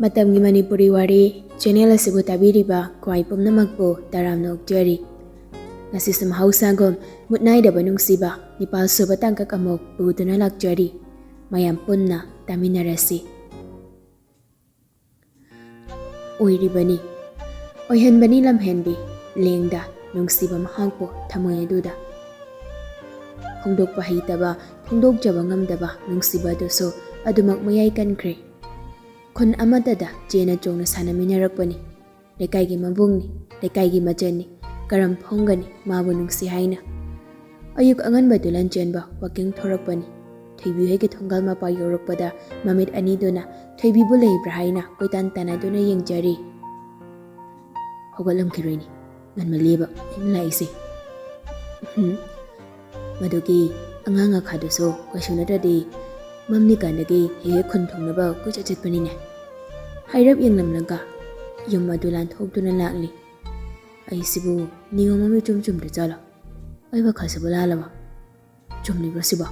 ꯃꯇꯝꯒꯤ ꯃꯅꯤꯄꯨꯔꯤ ꯋꯥꯔꯤ ꯆꯦꯅꯦꯜ ꯑꯁꯤꯕꯨ ꯇꯥꯕꯤꯔꯤꯕ ꯈ꯭ꯋꯥꯏ ꯄꯨꯝꯅꯃꯛꯄꯨ ꯇꯔꯥꯝꯅ ꯑꯣꯛꯆꯔꯤ꯫ ꯉꯁꯤꯁꯨ ꯃꯍꯧꯁꯥꯒꯨꯝ ꯃꯨꯠꯅꯥꯏꯗꯕ ꯅꯨꯡꯁꯤꯕ ꯅꯤꯄꯥꯜꯁꯨꯕ ꯇꯥꯡꯀꯛ ꯑꯃꯨꯛ ꯄꯨꯗꯨꯅ ꯂꯥꯛꯆꯔꯤ꯫ ꯃꯌꯥꯝ ꯄꯨꯟꯅ ꯇꯥꯃꯤꯟꯅꯔꯁꯤ꯫ ꯑꯣꯏꯔꯤꯕꯅꯤ, ꯑꯣꯏꯍꯟꯕꯅꯤ ꯂꯝꯍꯦꯟꯕꯤ ꯂꯦꯡꯗ ꯅꯨꯡꯁꯤꯕ ꯃꯍꯥꯛꯄꯨ ꯊꯃꯣꯏ ꯑꯗꯨꯗ꯫ ꯐꯣꯡꯗꯣꯛꯄ ꯍꯩꯇꯕ, ꯐꯣꯡꯗꯣꯛꯆꯕ ꯉꯝꯗꯕ ꯅꯨꯡꯁꯤꯕ ꯑꯗꯨꯁꯨ ꯑꯗꯨꯃꯛ ꯃꯌꯥꯏ ꯀꯟꯈ꯭ꯔꯦ꯫ ꯈꯨꯟ ꯑꯃꯠꯇꯗ ꯆꯦꯅ ꯆꯣꯡꯅ ꯁꯥꯟꯅꯃꯤꯟꯅꯔꯛꯄꯅꯤ꯫ ꯂꯩꯀꯥꯏꯒꯤ ꯃꯕꯨꯡꯅꯤ, ꯂꯩꯀꯥꯏꯒꯤ ꯃꯆꯟꯅꯤ, ꯀꯔꯝ ꯐꯣꯡꯒꯅꯤ ꯃꯥꯕꯨ ꯅꯨꯡꯁꯤ ꯍꯥꯏꯅ? ꯑꯌꯨꯛ ꯑꯉꯟꯕꯗꯨ ꯂꯟꯆꯦꯟꯕ ꯋꯥꯀꯤꯡ ꯊꯣꯔꯛꯄꯅꯤ꯫ ꯊꯣꯏꯕꯤ ꯍꯣꯏꯒꯤ ꯊꯣꯡꯒꯥꯜ ꯃꯄꯥ ꯌꯧꯔꯛꯄꯗ ꯃꯃꯤꯠ ꯑꯅꯤꯗꯨꯅ ꯊꯣꯏꯕꯤꯕꯨ ꯂꯩꯕ꯭ꯔꯥ ꯍꯥꯏꯅ ꯀꯣꯏꯇꯥꯟ ꯇꯥꯟꯅꯗꯨꯅ ꯌꯦꯡꯖꯔꯤ꯫ ꯍꯧꯒꯠꯂꯝꯈꯤꯔꯣꯏꯅꯤ, ꯉꯟꯃꯜꯂꯦꯕ ꯑꯩꯅ ꯂꯥꯛꯏꯁꯦ꯫ ꯃꯗꯨꯒꯤ ꯑꯉꯥꯡ ꯑꯈꯥꯗꯨꯁꯨ ꯀꯩꯁꯨ ꯅꯠꯇ꯭ꯔꯗꯤ ꯃꯝꯂꯤꯀꯥꯟꯗꯒꯤ ꯍꯦꯛ ꯈꯨꯟ ꯊꯨꯡꯅꯕ ꯀꯣꯏꯆꯠ ꯆꯠꯄꯅꯤꯅꯦ꯫ ꯍꯥꯏꯔꯞ ꯌꯦꯡꯂꯝꯂꯒ ꯌꯨꯝ ꯑꯗꯨ ꯂꯥꯟꯊꯣꯛꯇꯨꯅ ꯂꯥꯛꯂꯤ꯫ ꯑꯩꯁꯤꯕꯨ ꯅꯤꯌꯣꯝ ꯑꯃ ꯏꯆꯨꯝ ꯆꯨꯝꯗ꯭ꯔ ꯖꯥꯠꯂꯣ? ꯑꯩ ꯋꯥꯈꯜꯁꯤꯕꯨ ꯂꯥꯜꯂꯕ? ꯆꯨꯝꯂꯤꯕ꯭ꯔꯥ ꯁꯤꯕꯣ?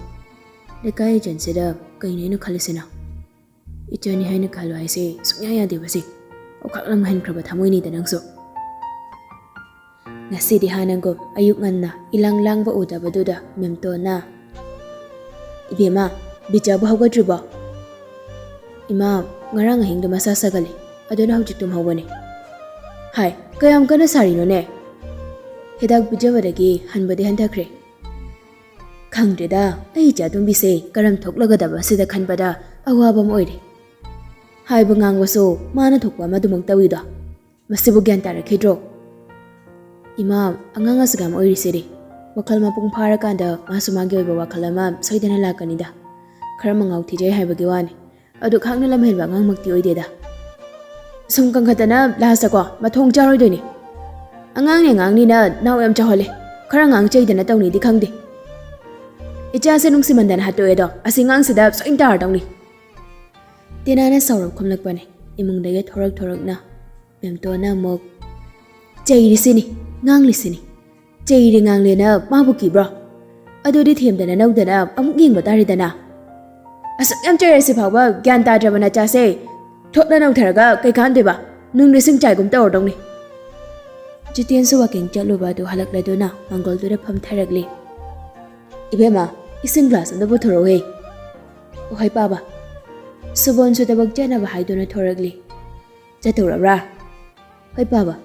ꯂꯩꯀꯥꯏ ꯏꯆꯟꯁꯤꯗ ꯀꯩꯅꯣ ꯑꯩꯅ ꯈꯜꯂꯤꯁꯤꯅ? ꯏꯆꯟꯅꯤ ꯍꯥꯏꯅ ꯈꯜꯂꯣ ꯍꯥꯏꯁꯦ ꯁꯨꯡꯌꯥ ꯌꯥꯗꯦꯕꯁꯦ꯫ ꯑꯣꯈꯥꯛ ꯂꯝꯍꯟꯈ꯭ꯔꯕ ꯊꯃꯣꯏꯅꯤꯗ ꯅꯪꯁꯨ꯫ ꯉꯁꯤꯗꯤ ꯍꯥꯟꯅꯒꯨꯝ ꯑꯌꯨꯛ ꯉꯟꯅ ꯏꯂꯥꯡ ꯂꯥꯡꯕ ꯎꯗꯕꯗꯨꯗ ꯃꯦꯝꯇꯣꯟꯅ, "ꯏꯕꯦꯝꯃ, ꯕꯤꯆꯥꯕꯨ ꯍꯧꯒꯠꯇ꯭ꯔꯤꯕꯣ?" "ꯏꯃꯥ, ꯉꯔꯥꯡ ꯑꯍꯤꯡꯗꯣ ꯃꯁꯥ ꯁꯥꯒꯠꯂꯦ, ꯑꯗꯨꯅ ꯍꯧꯖꯤꯛ ꯇꯨꯝꯍꯧꯕꯅꯦ." "ꯍꯥꯏ, ꯀꯌꯥꯝ ꯀꯟꯅ ꯁꯥꯔꯤꯅꯣꯅꯦ?" "ꯍꯤꯗꯥꯛ ꯄꯤꯖꯕꯗꯒꯤ ꯍꯟꯕꯗꯤ ꯍꯟꯊꯈ꯭ꯔꯦ." "ꯈꯪꯗ꯭ꯔꯦꯗ, ꯑꯩ ꯏꯆꯥꯇꯣꯝꯕꯤꯁꯦ ꯀꯔꯝ ꯊꯣꯛꯂꯒꯗꯕ ꯁꯤꯗ ꯈꯟꯕꯗ ꯑꯋꯥꯕ ꯑꯃ ꯑꯣꯏꯔꯦ꯫ ꯍꯥꯏꯕ ꯉꯥꯡꯕꯁꯨ ꯃꯥꯅ ꯊꯣꯛꯄ ꯑꯃꯗꯨꯃꯛ ꯇꯧꯏꯗꯣ, ꯃꯁꯤꯕꯨ ꯒ꯭ꯌꯥꯟ ꯇꯥꯔꯛꯈꯤꯗ꯭ꯔꯣ?" "ꯏꯃꯥ, ꯑꯉꯥꯡ ꯑꯁꯨꯛ ꯌꯥꯝ ꯑꯣꯏꯔꯤꯁꯤꯗꯤ, ꯋꯥꯈꯜ ꯃꯄꯨꯡ ꯐꯥꯔꯀꯥꯟꯗ ꯃꯥꯁꯨ ꯃꯥꯒꯤ ꯑꯣꯏꯕ ꯋꯥꯈꯜ ꯑꯃ ꯁꯣꯏꯗꯅ ꯂꯥꯛꯀꯅꯤꯗ꯫ ꯈꯔ ꯃꯉꯥꯎ ꯊꯤꯖꯩ ꯍꯥꯏꯕꯒꯤ ꯋꯥꯅꯤ, ꯑꯗꯨ ꯈꯥꯛꯅ ꯂꯝꯍꯦꯟꯕ ꯑꯉꯥꯡꯃꯛꯇꯤ ꯑꯣꯏꯗꯦꯗ." "ꯁꯨꯝ ꯀꯟꯈꯠꯇꯅ ꯂꯥꯁꯇꯀꯣ ꯃꯊꯣꯡ ꯆꯥꯔꯣꯏꯗꯣꯏꯅꯤ꯫ ꯑꯉꯥꯡꯅꯤ ꯑꯉꯥꯡꯅꯤꯅ ꯅꯥꯎ ꯌꯥꯝ ꯆꯥꯎꯍꯜꯂꯦ, ꯈꯔ ꯉꯥꯡ ꯆꯩꯗꯅ ꯇꯧꯅꯤꯗꯤ ꯈꯪꯗꯦ꯫ ꯏꯆꯥꯁꯦ ꯅꯨꯡꯁꯤꯃꯟꯗꯅ ꯍꯥꯠꯇꯣꯛꯑꯦꯗꯣ, ꯑꯁꯤ ꯉꯥꯡꯁꯤꯗ ꯁꯣꯏꯅ ꯇꯥꯔꯗꯧꯅꯤ." ꯇꯤꯅꯥꯅ ꯁꯥꯎꯔꯞ ꯈꯨꯝꯂꯛꯄꯅꯤ ꯏꯃꯨꯡꯗꯒꯤ ꯊꯣꯔꯛꯅ꯫ ꯃꯦꯝꯇꯣꯟꯅ ꯑꯃꯨꯛ, "ꯆꯩꯔꯤꯁꯤꯅꯤ, ꯉꯥꯡꯂꯤꯁꯤꯅꯤ, ꯆꯩꯔꯦ ꯉꯥꯡꯂꯦꯅ ꯃꯥꯕꯨ ꯀꯤꯕ꯭ꯔꯣ? ꯑꯗꯨꯗꯤ ꯊꯦꯝꯗꯅ ꯅꯧꯗꯅ ꯑꯃꯨꯛ ꯌꯦꯡꯕ ꯇꯥꯔꯦꯗꯅ꯫ ꯑꯁꯨꯛ ꯌꯥꯝ ꯆꯩꯔꯁꯤ ꯐꯥꯎꯕ ꯒ꯭ꯌꯥꯟ ꯇꯥꯗ꯭ꯔꯕ ꯅꯆꯥꯁꯦ ꯊꯣꯠꯅ ꯅꯧꯊꯔꯒ ꯀꯩ ꯀꯥꯟꯗꯣꯏꯕ? ꯅꯨꯡ ꯂꯤꯁꯤꯡ ꯆꯥꯏꯒꯨꯝ ꯇꯧꯔꯗꯧꯅꯤ." ꯖꯤꯇꯦꯟꯁꯨ ꯋꯥꯀꯤꯡ ꯆꯠꯂꯨꯕ ꯑꯗꯨ ꯍꯜꯂꯛꯂꯗꯨꯅ ꯃꯥꯡꯒꯣꯜꯗꯨꯗ ꯐꯝꯊꯔꯛꯂꯤ꯫ "ꯏꯕꯦꯝꯃ, ꯏꯁꯤꯡ ꯒ꯭ꯂꯥꯁ ꯑꯃꯗ ꯄꯨꯊꯣꯔꯛꯎꯍꯦ." "ꯍꯣꯏ ꯄꯥꯕ." ꯁꯨꯕꯣꯟꯁꯨ ꯊꯕꯛ ꯆꯠꯅꯕ ꯍꯥꯏꯗꯨꯅ ꯊꯣꯔꯛꯂꯤ꯫ "ꯆꯠꯇꯧꯔꯕ꯭ꯔꯥ?" "ꯍꯣꯏ ꯄꯥꯕ."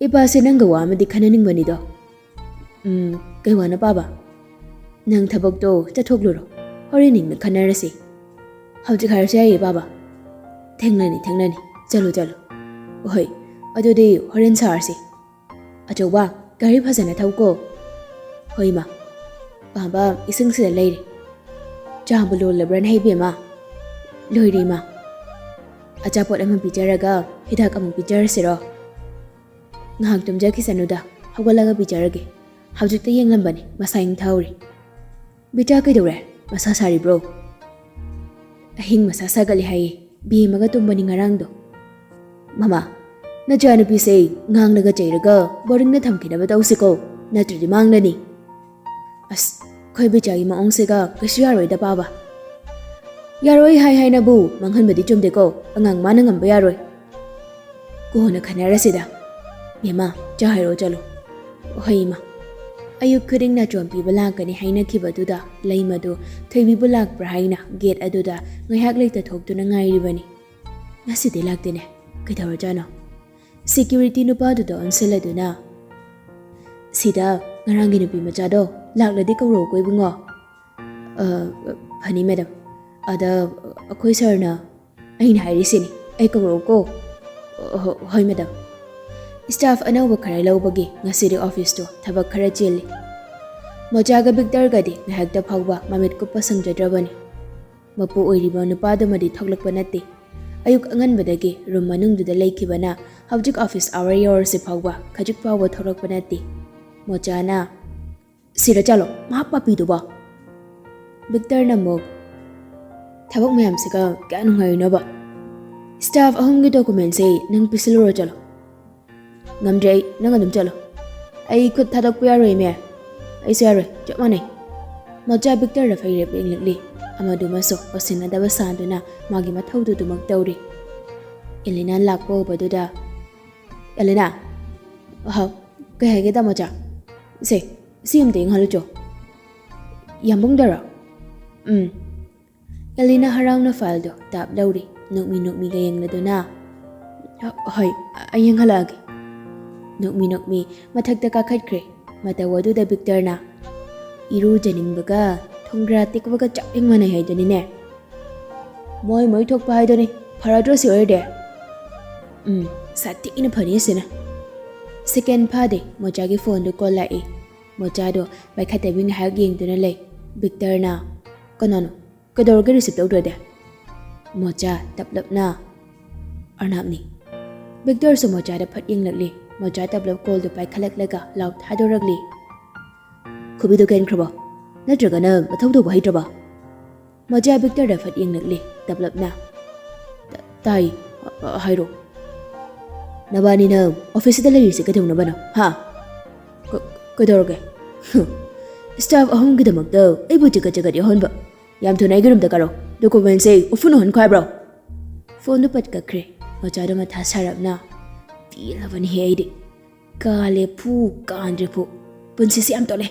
"ꯏꯄꯥꯁꯦ ꯅꯪꯒ ꯋꯥ ꯑꯃꯗꯤ ꯈꯟꯅꯅꯤꯡꯕꯅꯤꯗꯣ." "ꯀꯩ ꯋꯥꯅꯣ ꯄꯥꯕ?" "ꯅꯪ ꯊꯕꯛꯇꯣ ꯆꯠꯊꯣꯛꯂꯨꯔꯣ, ꯍꯣꯔꯦꯟ ꯏꯪꯅ ꯈꯟꯅꯔꯁꯤ." "ꯍꯧꯖꯤꯛ ꯍꯥꯏꯔꯁꯨ ꯌꯥꯏꯌꯦ ꯄꯥꯕ." "ꯊꯦꯡꯂꯅꯤ, ꯆꯠꯂꯨ ꯆꯠꯂꯨ." "ꯍꯣꯏ, ꯑꯗꯨꯗꯤ ꯍꯣꯔꯦꯟ ꯁꯥꯔꯁꯤ." "ꯑꯆꯧꯕ, ꯒꯥꯔꯤ ꯐꯖꯅ ꯊꯧꯀꯣ." "ꯍꯣꯏ ꯏꯃꯥ." "ꯄꯥꯕ, ꯏꯁꯤꯡꯁꯤꯗ ꯂꯩꯔꯦ." "ꯆꯥꯕꯨ ꯂꯣꯜꯂꯕ꯭ꯔꯅꯦ ꯏꯕꯦꯝꯃ?" "ꯂꯣꯏꯔꯦ ꯏꯃꯥ." "ꯑꯆꯥꯄꯣꯠ ꯑꯃ ꯄꯤꯖꯔꯒ ꯍꯤꯗꯥꯛ ꯑꯃꯨꯛ ꯄꯤꯖꯔꯁꯤꯔꯣ?" "ꯉꯥꯏꯍꯥꯛ ꯇꯨꯝꯖꯈꯤꯁꯅꯨꯗ, ꯍꯧꯒꯠꯂꯒ ꯄꯤꯖꯔꯒꯦ. ꯍꯧꯖꯤꯛꯇ ꯌꯦꯡꯂꯝꯕꯅꯤ, ꯃꯁꯥ ꯏꯪꯊꯍꯧꯔꯤ." "ꯕꯤꯇꯥ ꯀꯩꯗꯧꯔꯦ? ꯃꯁꯥ ꯁꯥꯔꯤꯕ꯭ꯔꯣ?" "ꯑꯍꯤꯡ ꯃꯁꯥ ꯁꯥꯒꯠꯂꯦ ꯍꯥꯏꯌꯦ, ꯕꯦꯝꯃꯒ ꯇꯨꯝꯕꯅꯤ ꯉꯔꯥꯡꯗꯣ." "ꯃꯃꯥ, ꯅꯆꯥꯅꯨꯄꯤꯁꯦ ꯉꯥꯡꯂꯒ ꯆꯩꯔꯒ ꯕꯣꯔꯗꯤꯡꯗ ꯊꯝꯈꯤꯅꯕ ꯇꯧꯁꯤꯀꯣ, ꯅꯠꯇ꯭ꯔꯗꯤ ꯃꯥꯡꯂꯅꯤ." "ꯑꯁ, ꯑꯩꯈꯣꯏ ꯕꯤꯆꯥꯒꯤ ꯃꯑꯣꯡꯁꯤꯒ ꯀꯩꯁꯨ ꯌꯥꯔꯣꯏꯗ ꯄꯥꯕ." "ꯌꯥꯔꯣꯏ ꯍꯥꯏꯅꯕꯨ ꯃꯥꯡꯍꯟꯕꯗꯤ ꯆꯨꯝꯗꯦꯀꯣ, ꯑꯉꯥꯡ ꯃꯥꯅ ꯉꯝꯕ ꯌꯥꯔꯣꯏ." "ꯀꯣꯟꯅ ꯈꯟꯅꯔꯁꯤꯗ." "ꯏꯃꯥ, ꯆꯥ ꯍꯥꯏꯔꯣ ꯆꯠꯂꯣ." "ꯍꯣꯏ ꯏꯃꯥ." ꯑꯌꯨꯛ ꯈꯨꯗꯤꯡ ꯅꯥꯆꯣꯝ ꯄꯤꯕ ꯂꯥꯛꯀꯅꯤ ꯍꯥꯏꯅꯈꯤꯕꯗꯨꯗ ꯂꯩꯃꯗꯨ ꯊꯣꯏꯕꯤꯕꯨ ꯂꯥꯛꯄ꯭ꯔꯥ ꯍꯥꯏꯅ ꯒꯦꯠ ꯑꯗꯨꯗ ꯉꯥꯏꯍꯥꯛ ꯂꯩꯇ ꯊꯣꯛꯇꯨꯅ ꯉꯥꯏꯔꯤꯕꯅꯤ꯫ ꯉꯁꯤꯗꯤ ꯂꯥꯛꯇꯦꯅꯦ, ꯀꯩꯗꯧꯔꯖꯥꯠꯅꯣ? ꯁꯦꯀ꯭ꯌꯨꯔꯤꯇꯤ ꯅꯨꯄꯥꯗꯨꯗ ꯑꯣꯟꯁꯤꯜꯂꯗꯨꯅ, "ꯁꯤꯗ ꯉꯔꯥꯡꯒꯤ ꯅꯨꯄꯤ ꯃꯆꯥꯗꯣ ꯂꯥꯛꯂꯗꯤ ꯀꯧꯔꯛꯎꯀꯣ ꯏꯕꯨꯡꯉꯣ." "ꯐꯅꯤ ꯃꯦꯗꯥꯝ, ꯑꯗ ꯑꯩꯈꯣꯏ ꯁꯥꯔꯅ..." "ꯑꯩꯅ ꯍꯥꯏꯔꯤꯁꯤꯅꯤ, ꯑꯩ ꯀꯧꯔꯛꯎꯀꯣ." "ꯍꯣꯏ ꯃꯦꯗꯥꯝ." ꯁ꯭ꯇꯥꯐ ꯑꯅꯧꯕ ꯈꯔ ꯂꯧꯕꯒꯤ ꯉꯁꯤꯗꯤ ꯑꯣꯐꯤꯁꯇꯣ ꯊꯕꯛ ꯈꯔ ꯆꯤꯜꯂꯤ꯫ ꯃꯣꯖꯥꯒ ꯕꯤꯛꯇꯔꯒꯗꯤ ꯉꯥꯏꯍꯥꯛꯇ ꯐꯥꯎꯕ ꯃꯃꯤꯠ ꯀꯨꯞꯄ ꯁꯪꯖꯗ꯭ꯔꯕꯅꯤ꯫ ꯃꯄꯨ ꯑꯣꯏꯔꯤꯕ ꯅꯨꯄꯥꯗꯨꯃꯗꯤ ꯊꯣꯛꯂꯛꯄ ꯅꯠꯇꯦ꯫ ꯑꯌꯨꯛ ꯑꯉꯟꯕꯗꯒꯤ ꯔꯨꯝ ꯃꯅꯨꯡꯗꯨꯗ ꯂꯩꯈꯤꯕꯅ ꯍꯧꯖꯤꯛ ꯑꯣꯐꯤꯁ ꯑꯋꯥꯔ ꯌꯧꯔꯁꯤ ꯐꯥꯎꯕ ꯈꯖꯤꯛ ꯐꯥꯎꯕ ꯊꯣꯛꯂꯛꯄ ꯅꯠꯇꯦ꯫ ꯃꯣꯖꯥꯅ, "ꯁꯤꯔ ꯆꯥꯂꯣ, ꯃꯍꯥꯛ ꯄꯥꯄꯤꯗꯨꯕꯣ?" ꯕꯤꯛꯇꯔꯅ ꯑꯃꯨꯛ, "ꯊꯕꯛ ꯃꯌꯥꯝꯁꯤꯒ ꯀꯌꯥ ꯅꯨꯡꯉꯥꯏꯔꯤꯅꯣꯕ? ꯁ꯭ꯇꯥꯐ 3ꯒꯤ ꯗꯣꯀꯨꯃꯦꯟꯁꯦ ꯅꯪ ꯄꯤꯁꯤꯜꯂꯨꯔꯣ ꯆꯠꯂꯣ." "ꯉꯝꯗ꯭ꯔꯦ ꯑꯩ, ꯅꯪ ꯑꯗꯨꯝ ꯆꯠꯂꯣ." "ꯑꯩ ꯈꯨꯠ ꯊꯥꯗꯣꯛꯄ ꯌꯥꯔꯣꯏ ꯃꯦ." "ꯑꯩꯁꯨ ꯌꯥꯔꯣꯏ, ꯆꯞ ꯃꯥꯟꯅꯩ." ꯃꯣꯖꯥ ꯕꯤꯛꯇꯔꯗ ꯐꯩꯔꯦꯞ ꯌꯦꯡꯂꯛꯂꯤ꯫ ꯑꯃꯗꯨꯃꯁꯨ ꯂꯧꯁꯤꯟꯅꯗꯕ ꯁꯥꯟꯗꯨꯅ ꯃꯥꯒꯤ ꯃꯊꯧꯗꯨꯗꯨꯃꯛ ꯇꯧꯔꯤ꯫ ꯑꯦꯂꯤꯅꯥ ꯂꯥꯛꯄ ꯎꯕꯗꯨꯗ ꯑꯦꯂꯤꯅꯥ ꯍꯥꯎ ꯀꯩ ꯍꯥꯏꯒꯦ ꯇꯥꯃꯣꯆꯥ ꯁꯤ ꯑꯝꯇ ꯌꯦꯡꯍꯜꯂꯨꯆꯣ ꯌꯥꯝꯕꯨꯡꯗꯔꯣ ꯑꯦꯂꯤꯅꯥ ꯍꯔꯥꯎꯅ ꯐꯥꯏꯜꯗꯣ ꯇꯥꯞ ꯂꯧꯔꯤ ꯅꯣꯛꯃꯤꯒ ꯌꯦꯡꯂꯗꯨꯅ ꯍꯣꯏ ꯑꯩ ꯌꯦꯡꯍꯜꯂꯛꯑꯒꯦ ꯅꯣꯛꯃꯤ ꯃꯊꯛꯇ ꯀꯥꯈꯠꯈ꯭ꯔꯦ ꯃꯇꯧ ꯑꯗꯨꯗ ꯕꯤꯛꯇꯔꯅ ꯏꯔꯨꯖꯅꯤꯡꯕꯒ ꯊꯣꯡꯒ꯭ꯔꯥ ꯇꯦꯛꯄꯒ ꯆꯞ ꯍꯦꯛ ꯃꯥꯟꯅꯩ ꯍꯥꯏꯗꯨꯅꯤꯅꯦ ꯃꯣꯏ ꯊꯣꯛꯄ ꯍꯥꯏꯗꯨꯅꯤ ꯐꯔꯗ꯭ꯔꯣ ꯁꯤ ꯑꯣꯏꯔꯗꯤ ꯁꯥꯊꯤꯅ ꯐꯅꯤ ꯁꯤꯅ ꯁꯦꯀꯦꯟ ꯐꯥꯗꯦ ꯃꯣꯆꯥꯒꯤ ꯐꯣꯟꯗꯨ ꯀꯣꯜ ꯂꯥꯛꯏ ꯃꯣꯆꯥꯗꯣ ꯄꯥꯏꯈꯠꯇꯕꯤ ꯉꯥꯏꯍꯥꯛ ꯌꯦꯡꯗꯨꯅ ꯂꯩ ꯕꯤꯛꯇꯔꯅ ꯀꯅꯥꯅꯣ ꯀꯩꯗꯧꯔꯒꯦ ꯔꯤꯁꯤꯞ ꯇꯧꯗ꯭ꯔꯗꯤ ꯃꯣꯆꯥ ꯇꯞꯂꯞꯅ ꯑꯔꯅꯥꯞꯅꯤ ꯕꯤꯛꯇꯔꯁꯨ ꯃꯣꯆꯥꯗ ꯐꯠ ꯌꯦꯡꯂꯛꯂꯤ ꯃꯣꯆꯥ ꯇꯞꯂꯞ ꯀꯣꯜꯗꯨ ꯄꯥꯏꯈꯠꯂꯛꯂꯒ ꯂꯥꯎꯠ ꯊꯥꯗꯣꯔꯛꯂꯤ ꯈꯨꯕꯤꯗꯣ ꯀꯦꯟꯈ꯭ꯔꯕꯣ ꯅꯠꯇ꯭ꯔꯒꯅ ꯃꯊꯧ ꯇꯧꯕ ꯍꯩꯇ꯭ꯔꯕꯣ ꯃꯣꯆꯥ ꯕꯤꯛꯇꯔꯗ ꯐꯠ ꯌꯦꯡꯂꯛꯂꯤ ꯇꯞꯂꯞꯅ ꯇꯥꯏ ꯍꯥꯏꯔꯣ ꯅꯕꯥꯅꯤꯅ ꯑꯣꯐꯤꯁꯁꯤꯗ ꯂꯩꯔꯤꯁꯦ ꯀꯩꯗꯧꯅꯕꯅꯣ ꯍꯥ ꯀꯩꯗꯧꯔꯒꯦ ꯁ꯭ꯇꯥꯐ ꯑꯍꯨꯝꯒꯤꯗꯃꯛꯇ ꯑꯩꯕꯨ ꯆꯒꯠ ꯌꯥꯎꯍꯟꯕ ꯌꯥꯝ ꯊꯨꯅ ꯑꯩꯒꯤ ꯔꯨꯝꯗ ꯀꯥꯔꯣ ꯗꯣꯀꯨꯃꯦꯟꯁꯦ ꯎꯐꯨꯟ ꯑꯣꯏꯍꯟꯈꯣ ꯍꯥꯏꯕ꯭ꯔꯣ ꯐꯣꯟꯗꯨ ꯄꯠ ꯀꯛꯈ꯭ꯔꯦ ꯃꯣꯆꯥꯗꯣ ꯃꯊꯥ ꯁꯥꯔꯞꯅ ꯄꯦꯜꯂꯕꯅꯤꯍꯦ ꯑꯩꯗꯤ ꯀꯥꯜꯂꯦ ꯐꯨ ꯀꯥꯟꯗ꯭ꯔꯦ ꯐꯨ ꯄꯨꯟꯁꯤꯁꯦ ꯌꯥꯝ ꯇꯣꯜꯂꯦ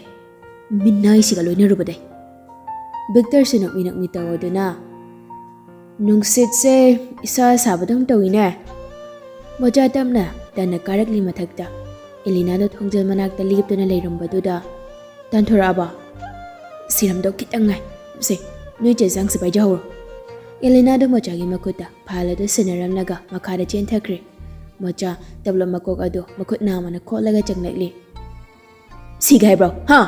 ꯃꯤꯅꯥꯏꯁꯤꯒ ꯂꯣꯏꯅꯔꯨꯕꯗꯩ ꯕꯤꯛꯇꯔꯁꯨ ꯅꯣꯛꯃꯤ ꯇꯧꯗꯨꯅ ꯅꯨꯡꯁꯤꯠꯁꯦ ꯏꯁꯥ ꯁꯥꯕꯗꯧ ꯇꯧꯏꯅꯦ ꯃꯣꯆꯥ ꯇꯞꯅ ꯇꯟꯅ ꯀꯥꯔꯛꯂꯤ ꯃꯊꯛꯇ ꯑꯦꯂꯤꯅꯥꯗꯣ ꯊꯣꯡꯖꯦꯜ ꯃꯅꯥꯛꯇ ꯂꯦꯞꯇꯨꯅ ꯂꯩꯔꯝꯕꯗꯨꯗ ꯇꯥꯟꯊꯣꯔꯛꯑꯕ ꯁꯤꯔꯝꯗꯧ ꯈꯤꯇꯪ ꯉꯥꯏ ꯅꯣꯏ ꯆꯦ ꯆꯥꯡꯁꯦ ꯄꯥꯏꯖꯍꯧꯔꯣ ꯑꯦꯂꯤꯅꯥꯗꯣ ꯃꯣꯆꯥꯒꯤ ꯃꯈꯨꯠꯇ ꯐꯥꯏꯜ ꯑꯗꯨ ꯁꯤꯟꯅꯔꯝꯂꯒ ꯃꯈꯥꯗ ꯆꯦꯟꯊꯈ꯭ꯔꯦ ꯃꯣꯆꯥ ꯇꯞꯂꯞ ꯃꯀꯣꯛ ꯑꯗꯨ ꯃꯈꯨꯠ ꯅꯥꯝꯃꯅ ꯈꯣꯠꯂꯒ ꯆꯪꯂꯛꯂꯤ ꯁꯤꯒ ꯍꯥꯏꯕ꯭ꯔꯣ ꯍꯥ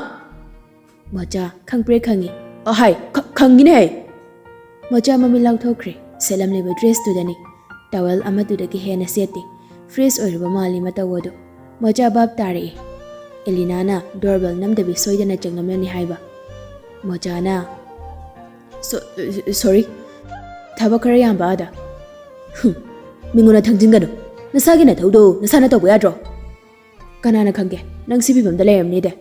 ꯃꯣꯆꯥ ꯈꯪꯄ꯭ꯔꯦ ꯈꯪꯉꯤ ꯑꯍꯥꯏ ꯈꯪꯉꯤꯅꯦ ꯃꯣꯆꯥ ꯃꯃꯤꯠ ꯂꯥꯎꯊꯣꯛꯈ꯭ꯔꯦ ꯁꯦꯠꯂꯝꯂꯤꯕ ꯗ꯭ꯔꯦꯁꯇꯨꯗꯅꯤ ꯇꯥꯋꯦꯜ ꯑꯃꯗꯨꯗꯒꯤ ꯍꯦꯟꯅ ꯁꯦꯠꯇꯦ ꯐ꯭ꯔꯦꯁ ꯑꯣꯏꯔꯕ ꯃꯥꯜꯂꯤ ꯃꯇꯧ ꯑꯗꯨ ꯃꯣꯆꯥ ꯚꯥꯞ ꯇꯥꯔꯛꯏ ꯑꯦꯂꯤꯅꯥꯅ ꯗꯣꯔꯕꯦꯜ ꯅꯝꯗꯕꯤ ꯁꯣꯏꯗꯅ ꯆꯪꯂꯝꯂꯅꯤ ꯍꯥꯏꯕ ꯃꯣꯆꯥꯅ ꯁꯣꯔꯤ ꯊꯕꯛ ꯈꯔ ꯌꯥꯝꯕ ꯑꯗ ꯃꯤꯉꯣꯟꯗ ꯊꯪꯖꯤꯟꯒꯅꯨ ꯅꯁꯥꯒꯤ ꯅꯊꯧꯗꯣ ꯅꯁꯥꯅ ꯇꯧꯕ ꯌꯥꯗ꯭ꯔꯣ ꯀꯅꯥꯅ ꯈꯪꯒꯦ ꯅꯪ ꯁꯤ ꯐꯤꯕꯝꯗ ꯂꯩꯔꯝꯅꯤꯗꯦ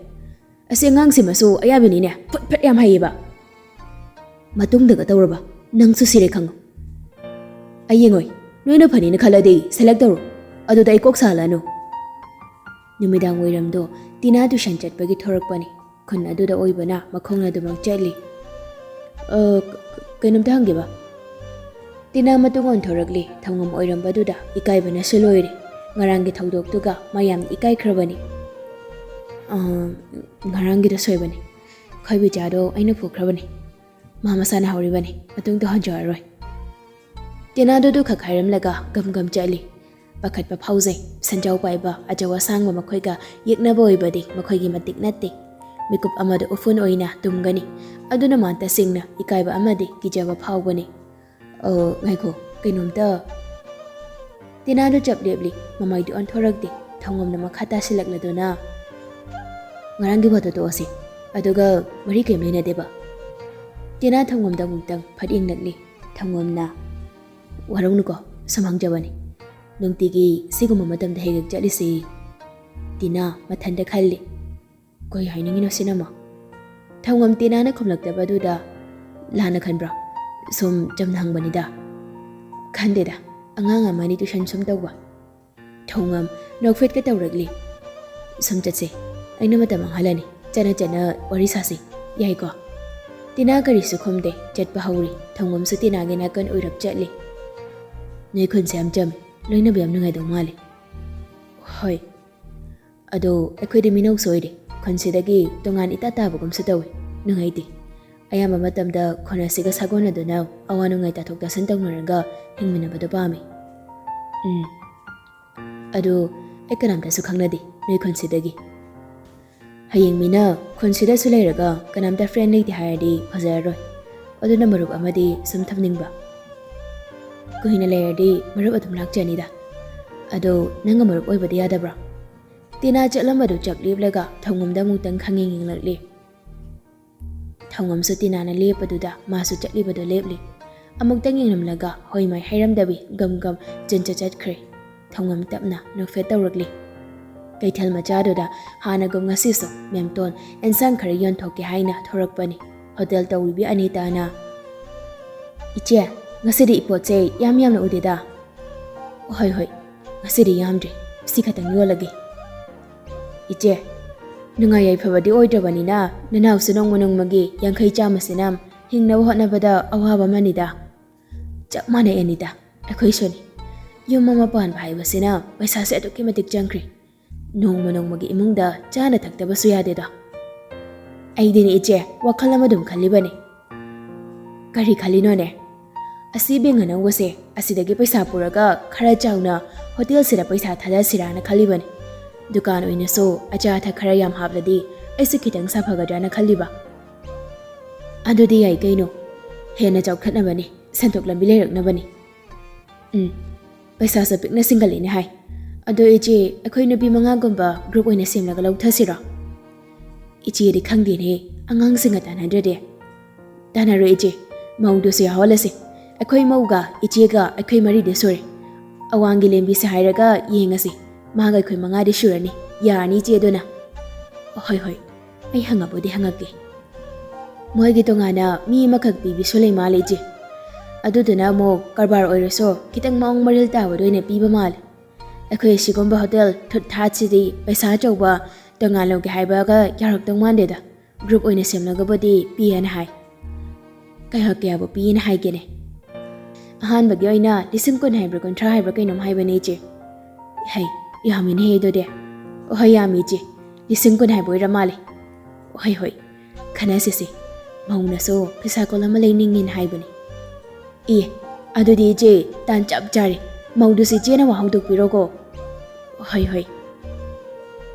ꯑꯁꯤ ꯑꯉꯥꯡꯁꯤꯃꯁꯨ ꯑꯌꯥꯕꯅꯤꯅꯦ ꯐꯠ ꯌꯥꯝ ꯍꯩꯌꯦꯕ ꯃꯇꯨꯡꯗꯒ ꯇꯧꯔꯕ ꯅꯪꯁꯨ ꯁꯤꯔꯦ ꯈꯪꯉꯨ ꯑꯩ ꯌꯦꯡꯉꯣꯏ ꯅꯣꯏꯅ ꯐꯅꯤꯅ ꯈꯜꯂꯗꯤ ꯁꯦꯂꯦꯛ ꯇꯧꯔꯣ ꯑꯗꯨꯗ ꯑꯩ ꯀꯣꯛ ꯁꯥꯍꯜꯂꯅꯨ ꯅꯨꯃꯤꯗꯥꯡ ꯋꯥꯏꯔꯝꯗꯣ ꯇꯤꯅꯥ ꯇꯨꯏꯁꯟ ꯆꯠꯄꯒꯤ ꯊꯣꯔꯛꯄꯅꯤ ꯈꯨꯟ ꯑꯗꯨꯗ ꯑꯣꯏꯕꯅ ꯃꯈꯣꯡ ꯑꯗꯨꯃꯛ ꯆꯠꯂꯤ ꯀꯩꯅꯣꯝꯇ ꯍꯪꯒꯦꯕ ꯇꯤꯅꯥ ꯃꯇꯨꯡ ꯑꯣꯟꯊꯣꯔꯛꯂꯤ ꯊꯧꯉꯝ ꯑꯣꯏꯔꯝꯕꯗꯨꯗ ꯏꯀꯥꯏꯕꯅꯁꯨ ꯂꯣꯏꯔꯦ ꯉꯔꯥꯡꯒꯤ ꯊꯧꯗꯣꯛꯇꯨꯒ ꯃꯌꯥꯝ ꯏꯀꯥꯏꯈ꯭ꯔꯕꯅꯤ ꯉꯔꯥꯡꯒꯤꯗ ꯁꯣꯏꯕꯅꯤ ꯈꯣꯏꯕꯤꯆꯥꯗꯣ ꯑꯩꯅ ꯐꯨꯈ꯭ꯔꯕꯅꯤ ꯃꯥ ꯃꯁꯥꯅ ꯍꯧꯔꯤꯕꯅꯤ ꯃꯇꯨꯡ ꯇꯧꯍꯟꯖꯔꯔꯣꯏ ꯇꯤꯅꯥꯗꯨꯗꯨ ꯈꯛ ꯍꯥꯏꯔꯝꯂꯒ ꯒꯝ ꯆꯠꯂꯤ ꯄꯥꯈꯠꯄ ꯐꯥꯎꯖꯩ ꯁꯟꯖꯥꯎ ꯄꯥꯏꯕ ꯑꯆꯧ ꯑꯁꯥꯡꯕ ꯃꯈꯣꯏꯒ ꯌꯦꯛꯅꯕ ꯑꯣꯏꯕꯗꯤ ꯃꯈꯣꯏꯒꯤ ꯃꯇꯤꯛ ꯅꯠꯇꯦ ꯃꯤꯀꯨꯞ ꯑꯃꯗ ꯎꯐꯨꯟ ꯑꯣꯏꯅ ꯇꯨꯝꯒꯅꯤ ꯑꯗꯨꯅ ꯃꯥ ꯇꯁꯦꯡꯅ ꯏꯀꯥꯏꯕ ꯑꯃꯗꯤ ꯀꯤꯖꯕ ꯐꯥꯎꯕꯅꯤ ꯉꯥꯏꯈꯣ ꯀꯩꯅꯣꯝꯇ ꯇꯤꯅꯥꯗꯨ ꯆꯞ ꯂꯦꯞꯂꯤ ꯃꯃꯩꯗꯨ ꯑꯣꯟꯊꯣꯔꯛꯇꯦ ꯊꯧꯉꯝꯅ ꯃꯈꯥ ꯇꯥꯁꯤꯜꯂꯛꯂꯗꯨꯅ ꯉꯔꯥꯡꯒꯤ ꯋꯥꯗꯣ ꯇꯣꯛꯑꯁꯤ ꯑꯗꯨꯒ ꯃꯔꯤ ꯀꯔꯤꯝ ꯂꯩꯅꯗꯦꯕ ꯇꯤꯅꯥ ꯊꯧꯉꯝꯗ ꯑꯃꯨꯛꯇꯪ ꯐꯠ ꯌꯦꯡꯂꯛꯂꯤ ꯊꯧꯉꯝꯅ ꯋꯥꯔꯧꯅꯨꯀꯣ ꯁꯨꯝ ꯍꯪꯖꯕꯅꯤ ꯅꯨꯡꯇꯤꯒꯤ ꯁꯤꯒꯨꯝꯕ ꯃꯇꯝꯗ ꯍꯦꯛ ꯆꯠꯂꯤꯁꯤ ꯇꯤꯅꯥ ꯃꯊꯟꯇ ꯈꯜꯂꯤ ꯀꯩ ꯍꯥꯏꯅꯤꯡꯉꯤꯅꯣ ꯁꯤꯅꯃ ꯊꯧꯉꯝ ꯇꯤꯅꯥꯅ ꯈꯨꯝꯂꯛꯇꯕꯗꯨꯗ ꯂꯥꯟꯅ ꯈꯟꯕ꯭ꯔꯣ ꯁꯨꯝ ꯆꯝꯅ ꯍꯪꯕꯅꯤꯗ ꯈꯟꯗꯦꯗ ꯑꯉꯥꯡ ꯑꯃꯅꯤ ꯇꯨꯏꯁꯟ ꯁꯨꯝ ꯇꯧꯕ ꯊꯧꯉꯝ ꯅꯣꯛꯐꯦꯠꯀ ꯇꯧꯔꯛꯂꯤ ꯁꯨꯝ ꯆꯠꯁꯦ ꯑꯩꯅ ꯃꯇꯝ ꯃꯥꯡꯍꯜꯂꯅꯤ ꯆꯠꯅ ꯋꯥꯔꯤ ꯁꯥꯁꯤ ꯌꯥꯏꯀꯣ ꯇꯤꯅꯥ ꯀꯔꯤꯁꯨ ꯈꯨꯝꯗꯦ ꯆꯠꯄ ꯍꯧꯔꯤ ꯊꯧꯉꯝꯁꯨ ꯇꯤꯅꯥꯒꯤ ꯅꯥꯀꯟ ꯑꯣꯏꯔꯞ ꯆꯠꯂꯤ ꯅꯣꯏ ꯈꯨꯟꯁꯦ ꯌꯥꯝ ꯆꯝꯃꯤ ꯂꯣꯏꯅꯕ ꯌꯥꯝ ꯅꯨꯡꯉꯥꯏꯗꯧ ꯃꯥꯜꯂꯤ ꯍꯣꯏ ꯑꯗꯣ ꯑꯩꯈꯣꯏꯗꯤ ꯃꯤꯅꯧꯁꯨ ꯑꯣꯏꯔꯦ ꯈꯨꯟꯁꯤꯗꯒꯤ ꯇꯣꯉꯥꯟ ꯏꯇꯥ ꯇꯥꯕꯒꯨꯝꯁꯨ ꯇꯧꯏ ꯅꯨꯡꯉꯥꯏꯇꯦ ꯑꯌꯥꯝꯕ ꯃꯇꯝꯗ ꯈꯨꯟ ꯑꯁꯤꯒ ꯁꯥꯒꯣꯟꯅꯗꯨꯅ ꯑꯋꯥ ꯅꯨꯡꯉꯥꯏ ꯇꯥꯊꯣꯛ ꯇꯥꯁꯤꯟ ꯇꯧꯅꯔꯒ ꯍꯤꯡꯃꯤꯟꯅꯕꯗꯣ ꯄꯥꯝꯃꯤ ꯑꯗꯣ ꯑꯩ ꯀꯅꯥꯝꯇꯁꯨ ꯈꯪꯅꯗꯦ ꯅꯣꯏ ꯈꯨꯟꯁꯤꯗꯒꯤ ꯍꯌꯦꯡ ꯃꯤꯅ ꯈꯨꯟꯁꯤꯗꯁꯨ ꯂꯩꯔꯒ ꯀꯅꯥꯝꯇ ꯐ꯭ꯔꯦꯟ ꯂꯩꯇꯦ ꯍꯥꯏꯔꯗꯤ ꯐꯖꯔꯔꯣꯏ ꯑꯗꯨꯅ ꯃꯔꯨꯞ ꯑꯃꯗꯤ ꯁꯨꯝ ꯊꯝꯅꯤꯡꯕ ꯀꯨꯏꯅ ꯂꯩꯔꯗꯤ ꯃꯔꯨꯞ ꯑꯗꯨꯝ ꯂꯥꯛꯆꯅꯤꯗ ꯑꯗꯣ ꯅꯪꯒ ꯃꯔꯨꯞ ꯑꯣꯏꯕꯗꯤ ꯌꯥꯗꯕ꯭ꯔꯣ ꯇꯤꯅꯥ ꯆꯠꯂꯝꯕꯗꯨ ꯆꯞ ꯂꯦꯞꯂꯒ ꯊꯧꯉꯝꯗ ꯑꯃꯨꯛꯇꯪ ꯈꯪꯌꯦꯡ ꯌꯦꯡꯂꯛꯂꯤ ꯊꯧꯉꯝꯁꯨ ꯇꯤꯅꯥꯅ ꯂꯦꯞꯄꯗꯨꯗ ꯃꯥꯁꯨ ꯆꯠꯂꯤꯕꯗꯨ ꯂꯦꯞꯂꯤ ꯑꯃꯨꯛꯇꯪ ꯌꯦꯡꯂꯝꯂꯒ ꯍꯣꯏ ꯃꯥꯏ ꯍꯩꯔꯝꯗꯕꯤ ꯒꯝ ꯆꯠꯈ꯭ꯔꯦ ꯊꯧꯉꯝ ꯇꯞꯅ ꯅꯣꯛꯐꯦꯠ ꯇꯧꯔꯛꯂꯤ ꯀꯩꯊꯦꯜ ꯃꯆꯥꯗꯨꯗ ꯍꯥꯟꯅꯒꯨꯝ ꯉꯁꯤꯁꯨ ꯃꯦꯝꯇꯣꯟ ꯑꯦꯟꯁꯥꯡ ꯈꯔ ꯌꯣꯟꯊꯣꯛꯀꯦ ꯍꯥꯏꯅ ꯊꯣꯔꯛꯄꯅꯤ hotel ꯇꯧꯔꯤꯕꯤ ꯑꯅꯤꯇꯥꯅ Iche, ngasidi ipotse yam udida. Hoi, ngasidi yamdri, si khatang yolagi. Iche, nunga yai phabadi oidrabanina, nanau sunong munong magi yangkhai chamasinam, hingnaw hotnabada awaba manida. Chap mana enida, akhoi soni. Yung mama pan bhaibasina, paisa se aduki matik jangkri. Nong munong magi imungda, chana thakdaba suyadeda. Aidini iche, wakhala madum khalibani. Kari khalinone. Asibi nganang wase, asidagi paisa puraga khara chawna hotel sira paisa thada sirana khalibani. Dukan oina so acha tha khara yam habladi aisi kitang saphagadana khaliba. Adudi yai kaino. Hena chawkhatnabani, santok lambi leiraknabani. Paisa sa pikna single ini hai. Ado ichi akhoi nupi mangagumba group oina semlaga lauthasira. Ichi di khangdine angang singa tanadrede. Tanaro ichi maudu se hawalase. Akhoi mauga ichiga akhoi mari de sore. Awangi lembi se hairaga yengasi. Maga akhoi manga de surani. Yani ichi edona. Hoi. Ai hangabodi hangake. Moigi tongana mi makhak bibi solei male ichi. Aduduna mo karbar oiraso kitang maong maril tawado ina piba mal. Akhoi sigomba hotel thut thatsidi paisa chawba tongalo ge haibaga yarak tong mandeda. Group oina semlaga bodi pian hai. Kai hakya bo pian hai gene. Ahan bagi oina lising kun haibra kontra haibra kainom haibane ichi. Hai, yamin he do de. Ohai yami ichi. Lising kun haibo ira male. Hoi. Khana sisi. Mauna so pisa kolama leiningin haibane. Adudi ichi tan chap jari. Maudu si jena wahuduk pirogo. Hoi.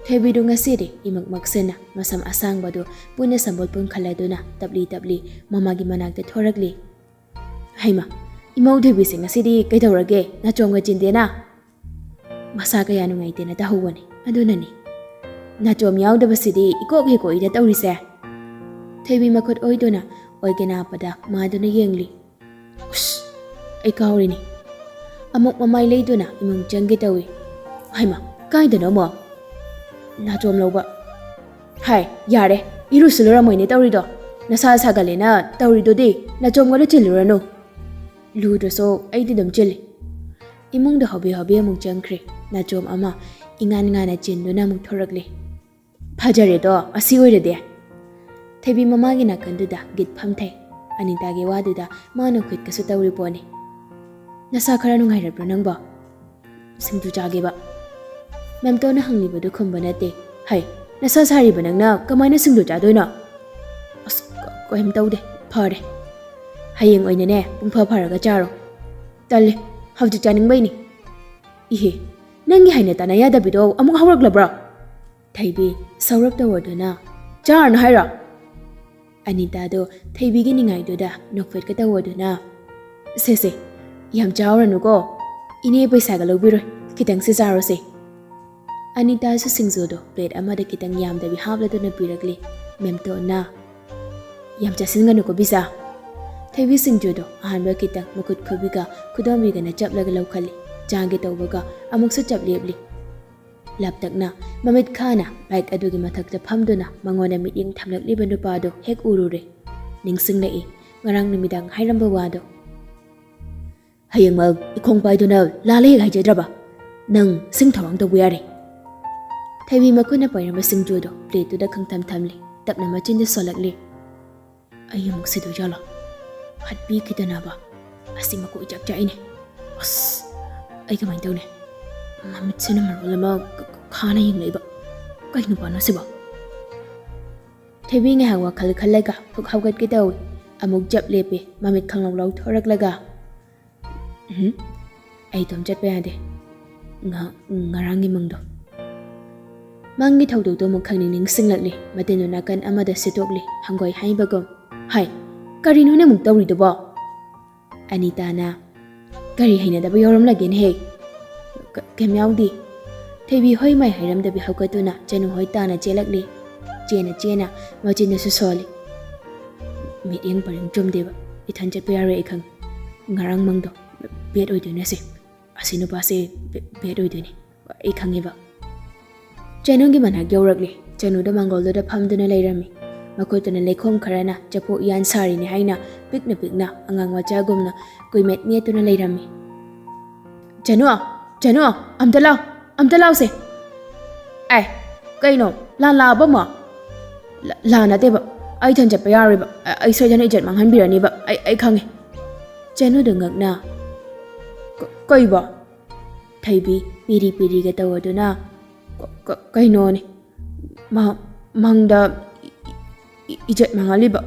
Thebidu ngasidi imakmaksena masam asang badu puna sambol pun khaladuna tabli mamagi managda thoragli. Haima, imau thebisi ngasidi kaidorage na chomga chindena. Masa kaya nungaite na tahuwani adunani. Na chom yaudabasidi ikok heko ida tawrise. Thebi makot oiduna oigena pada maduna yengli. Ush, ay kaurini. Amok mamay leiduna imong janggi tawi. Haima, kaidano mo. Na chom loba. Hai, yare. Iru sulura moine tawrido. Nasa sagale na tawrido di na chom gada chilurano. Ludo so ay didam chili. Imong da hobi among jangkri. Na chom ama ingan na chinduna mong thoragli. Phajare do asi oirade. Thebi mamagi na kanduda git phamthai. Anitagi waduda mana khwit kasu tawri poni. Nasa khara nungairabra nangba. Singdu jage ba. Memto na hanglibadu khumba nate. Hai, nasa sariba nangna kamaina singdu jadoina. As ko hem tawde phare. Hayeng oina ne pungpha pharaga charo. Talle, hawji chaningbai ni. Ihe, nangi haina tana yadabido amuk hawraglabra. Thaibi saurap tawaduna. Charn haira. Anita do thaibi gi ningai do da nokfet ka tawaduna. Se. Yam chawranu ko. Ine paisa ga lobiroi. Kitang se zaro se. Anita su singzodo plate amada kitang yam dabi habladuna piragli. Memto na. Yam chasinganu ko bisa. Thaibi singjodo ahanba kitang makut khubiga khudombiga na chaplaga lawkhali. Jangi tawbaga amuksu chaplebli. Laptak na mamit khana bike adugi mathakta phamduna mangona miting thamlakliba nupado hek urure. Ningsing na ngarang numidang hairamba wado. Hayang mag ikong paiduna lale haijadraba. Nang sing thawang to buyare. Thaibi makuna pairamba singjodo plate to da khangtam thamli tapna machinda solakli. Ayamuk sidu jala. Hatbi kitana ba. Asi mako ijak jaine. As ay kamay daw ne. Mamit sina marulama khana yung laiba. Kay nupano siba. Thaibi nga hangwa khalaga phuk hawgat kitaw. Amuk jap lepe mamit khanglaw thoraglaga. Ay tom chat pa yade. Ngarangi mangdo. Mangi thawdo to muk khangning singlakli matino nakan amada sitokli hanggoy haibagom. Hai, karino na muk tawri do ba? Anita na. Kari haina da ba yoram lagin hey. Kem yaudi. Thaibi hoi mai hairam da bi hawkatuna chanu hoi tana chelakli. Chena machina su soli. Meeting parang chumdeba. Ithan chat pa yare ikang. Ngarang mangdo. Bet oiduna se. Asino pa se bet oiduni. Ikangiba. Chanungi manhag yawragli. Chanuda mangoldo da phamduna lairami. ꯃꯈꯨꯠꯇꯨꯅ ꯂꯩꯈꯣꯝ ꯈꯔꯅ ꯆꯐꯨ ꯎꯌꯥꯟ ꯁꯥꯔꯤꯅꯤ ꯍꯥꯏꯅ ꯄꯤꯛꯅ ꯄꯤꯛꯅ ꯑꯉꯥꯡ ꯃꯆꯥꯒꯨꯝꯅ ꯀꯨꯏꯃꯦꯠ ꯃꯦꯠꯇꯨꯅ ꯂꯩꯔꯝꯃꯤ꯫ ꯖꯅꯨ ꯑꯝꯇ ꯂꯥꯎꯁꯦ꯫ ꯑꯦ ꯀꯩꯅꯣ ꯂꯥꯟ ꯂꯥꯛꯑꯕ ꯑꯃ? ꯂꯥꯟ ꯅꯠꯇꯦꯕ, ꯑꯩ ꯏꯊꯟ ꯆꯠꯄ ꯌꯥꯔꯣꯏꯕ, ꯑꯩ ꯁꯣꯏꯗꯅ ꯏꯖꯠ ꯃꯥꯡꯍꯟꯕꯤꯔꯅꯤꯕ, ꯑꯩ ꯈꯪꯉꯦ꯫ ꯖꯅꯨꯗꯨ ꯉꯛꯅ ꯀꯩꯕꯣ? ꯊꯣꯏꯕꯤ ꯄꯤꯔꯤ ꯄꯤꯔꯤꯒ ꯇꯧꯔꯗꯨꯅ ꯀꯩꯅꯣꯅꯦ ꯃꯪꯗ ꯏꯖꯠ ꯃꯥꯡꯍꯜꯂꯤꯕ